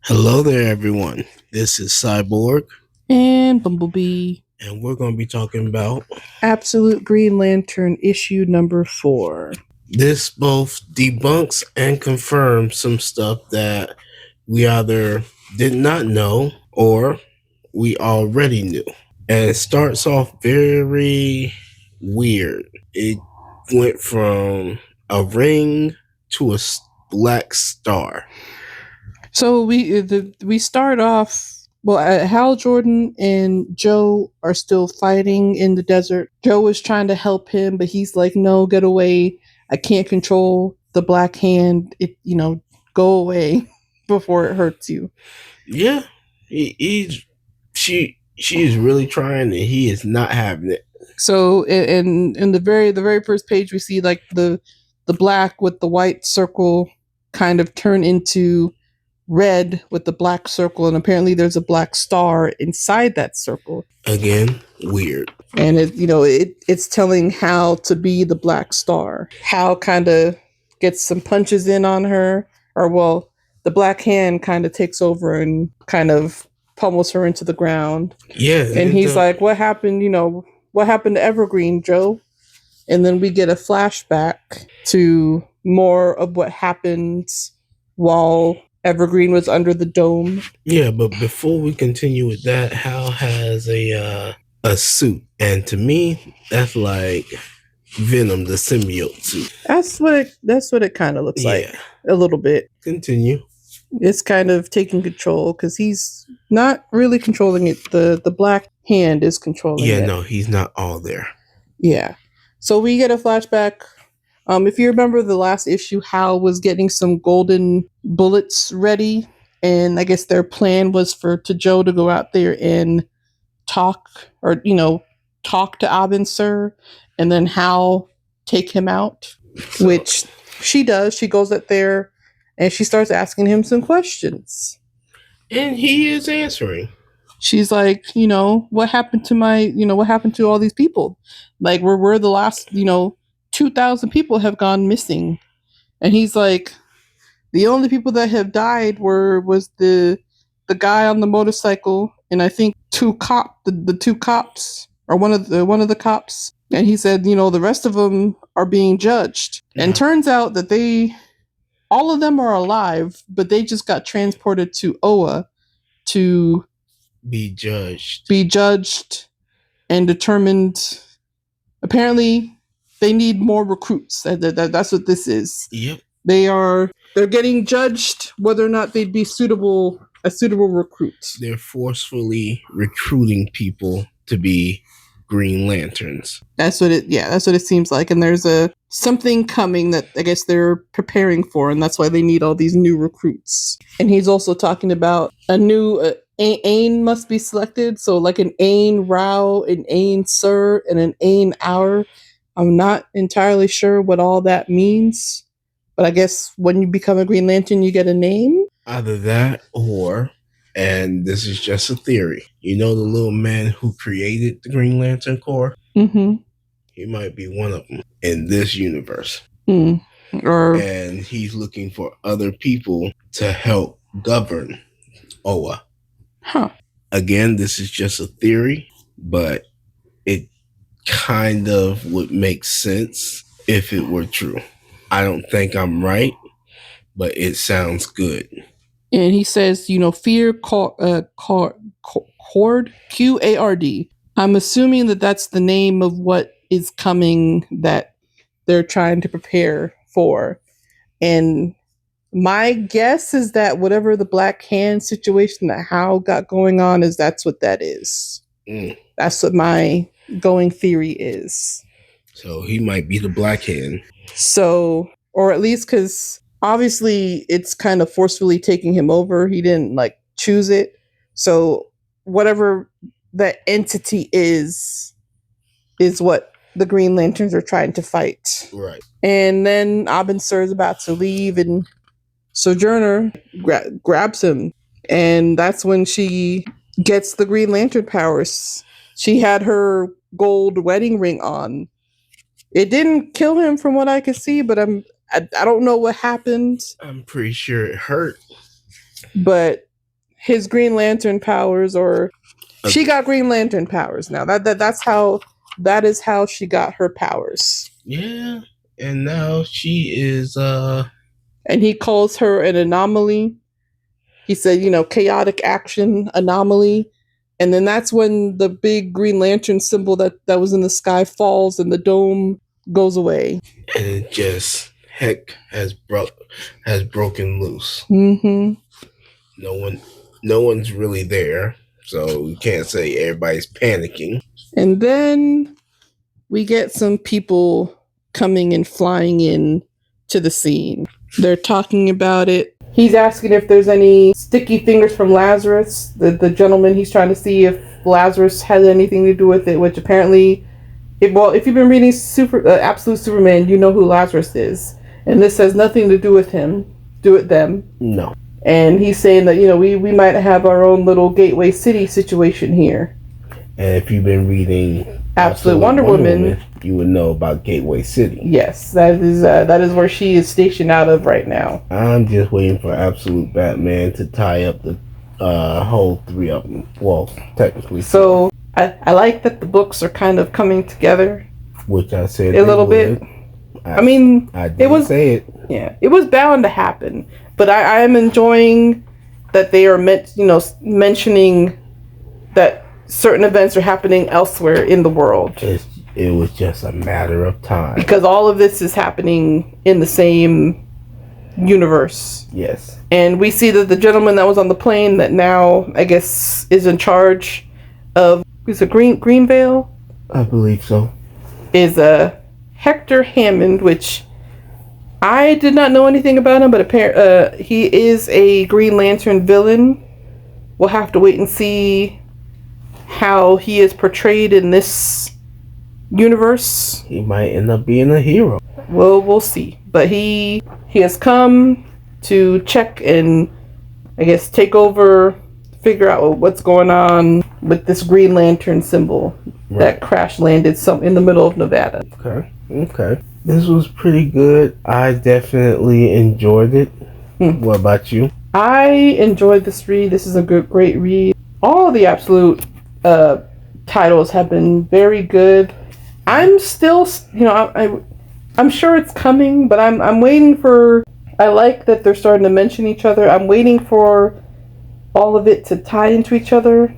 Hello there, everyone. This is Cyborg, And Bumblebee. and we're going to be talking about Absolute Green Lantern issue number 4. this both debunks and confirms some stuff that we either did not know or we already knew. And it starts off very weird. It went from a ring to a black star. So we start off. Well, Hal Jordan and Joe are still fighting in the desert. Joe is trying to help him, but he's like, "No, get away! I can't control the Black Hand. Go away before it hurts you." Yeah, she's really trying, and he is not having it. So in the very first page, we see like the black with the white circle kind of turn into red with the black circle, and apparently there's a black star inside that circle. Again, weird. And it's telling Hal to be the black star. Hal kind of gets some punches in on her, or well, the Black Hand kind of takes over and kind of pummels her into the ground. Yeah, and he's like, "What happened? What happened to Evergreen, Joe?" And then we get a flashback to more of what happened while Evergreen was under the dome. Yeah, but before we continue with that, Hal has a suit, and to me, that's like Venom, the symbiote suit. That's what it kind of looks like a little bit. Continue. It's kind of taking control because he's not really controlling it. The Black Hand is controlling it. Yeah, no, he's not all there. Yeah. So we get a flashback. If you remember the last issue, Hal was getting some golden bullets ready, and I guess their plan was to Joe to go out there and talk to Abin Sur, and then Hal take him out, which she does. She goes up there and she starts asking him some questions. And he is answering. She's like, what happened to what happened to all these people? Like, we're the last, 2,000 people have gone missing. And he's like, the only people that have died was the guy on the motorcycle, and I think the two cops, or one of the cops. And he said, the rest of them are being judged. Yeah. And turns out that all of them are alive, but they just got transported to Oa to be judged and determined. Apparently they need more recruits. That's what this is. Yep. They're getting judged whether or not they'd be a suitable recruit. They're forcefully recruiting people to be Green Lanterns. That's what it seems like. And there's something coming that I guess they're preparing for, and that's why they need all these new recruits. And he's also talking about a new Ain must be selected. So like an Ain Rao, an Ain Sur, and an Ain Hour. I'm not entirely sure what all that means, but I guess when you become a Green Lantern, you get a name. Either that or, and this is just a theory, the little man who created the Green Lantern Corps? Mm-hmm. He might be one of them in this universe. And he's looking for other people to help govern Oa. Huh. Again, this is just a theory, but it kind of would make sense if it were true. I don't think I'm right, but it sounds good. And he says, fear Qard, Qard. I'm assuming that's the name of what is coming that they're trying to prepare for. And my guess is that whatever the Black Hand situation that Hal got going on that's what that is. That's what my going theory is. So he might be the Black Hand. So, or at least because obviously it's kind of forcefully taking him over. He didn't choose it. So whatever that entity is what the Green Lanterns are trying to fight. Right. And then Abin Sur is about to leave, and Sojourner grabs him. And that's when she gets the Green Lantern powers. She had her gold wedding ring on. It didn't kill him from what I could see, but I don't know what happened. I'm pretty sure it hurt. But his Green Lantern powers, or she got Green Lantern powers now. That is how she got her powers. Yeah, and now she is And he calls her an anomaly. He said, chaotic action anomaly. And then that's when the big Green Lantern symbol that was in the sky falls and the dome goes away. and it just heck has broken loose. Mm-hmm. No one's really there, so we can't say everybody's panicking. And then we get some people coming and flying in to the scene. They're talking about it. He's asking if there's any sticky fingers from Lazarus, the gentleman. He's trying to see if Lazarus has anything to do with it, which apparently, if you've been reading Absolute Superman, you know who Lazarus is. And this has nothing to do with them. No. And he's saying that, we might have our own little Gateway City situation here. And if you've been reading Absolute Wonder Woman, you would know about Gateway City. Yes, that is where she is stationed out of right now. I'm just waiting for Absolute Batman to tie up the whole three of them. Well, technically. So I like that the books are kind of coming together. Which I said a little bit. I mean, I didn't say it. Yeah, it was bound to happen. But I am enjoying that they are mentioning that certain events are happening elsewhere in the world. It was just a matter of time. Because all of this is happening in the same universe. Yes. And we see that the gentleman that was on the plane that now, I guess, is in charge of, is it Greenvale? I believe so. Is Hector Hammond, which I did not know anything about him, but he is a Green Lantern villain. We'll have to wait and see how he is portrayed in this universe. He might end up being a hero. Well, we'll see. But he has come to check and, I guess, take over, figure out what's going on with this Green Lantern symbol that crash landed in the middle of Nevada. Okay. This was pretty good. I definitely enjoyed it. What about you? I enjoyed this read. This is a great read. All of the Absolute titles have been very good. I'm still, I'm sure it's coming, but I'm waiting for. I like that they're starting to mention each other. I'm waiting for all of it to tie into each other,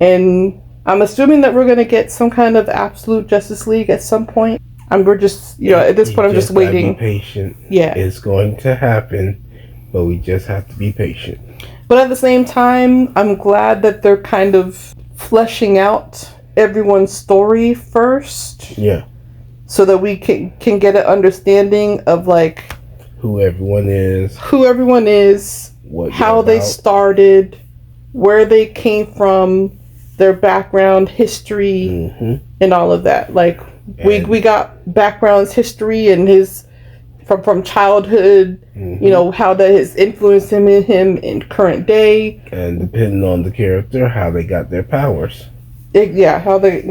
and I'm assuming that we're gonna get some kind of Absolute Justice League at some point. We're just, at this point, I'm just waiting. Be patient. Yeah, it's going to happen, but we just have to be patient. But at the same time, I'm glad that they're kind of fleshing out everyone's story first. Yeah. So that we can get an understanding of who everyone is, how they started, where they came from, their background, history, and all of that. We got background's history and his from childhood, how that has influenced him in current day. And depending on the character, how they got their powers. How they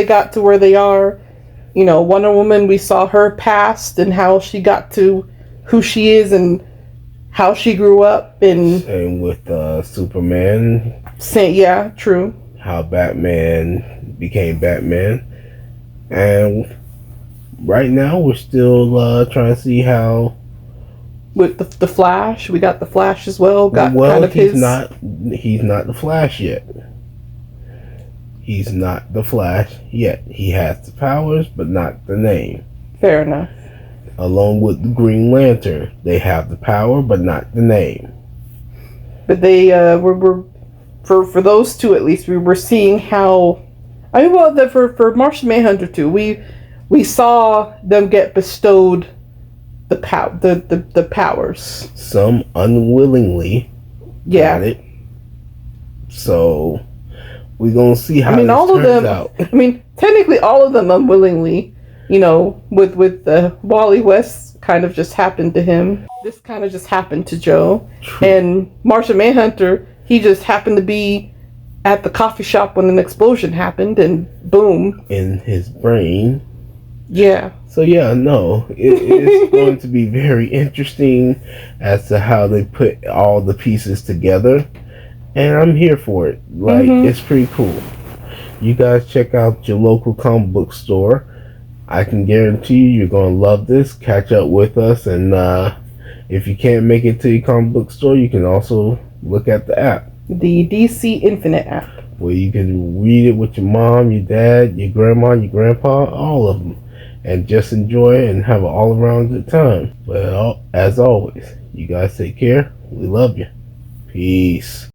got to where they are. Wonder Woman, we saw her past and how she got to who she is and how she grew up. And same with Superman. True. How Batman became Batman. And right now we're still trying to see how with the Flash, we got the Flash as well. He's not the Flash yet. He's not the Flash yet. He has the powers, but not the name. Fair enough. Along with the Green Lantern, they have the power, but not the name. But they were for those two at least, we were seeing how. For Martian Manhunter 2, we saw them get bestowed the powers. Some unwillingly. Yeah. Got it. So we're gonna see how. All of them. Out. Technically, all of them unwillingly. With Wally West kind of just happened to him. This kind of just happened to Joe. True. And Martian Manhunter, he just happened to be at the coffee shop when an explosion happened, and boom. In his brain. Yeah. So yeah, no, it's going to be very interesting as to how they put all the pieces together, and I'm here for it. Like, Mm-hmm. it's pretty cool. You guys check out your local comic book store. I can guarantee you're going to love this. Catch up with us, and if you can't make it to your comic book store, you can also look at the app The DC Infinite app. where you can read it with your mom, your dad, your grandma, your grandpa, all of them, and just enjoy it and have an all around good time. Well, as always, you guys take care. We love you. Peace.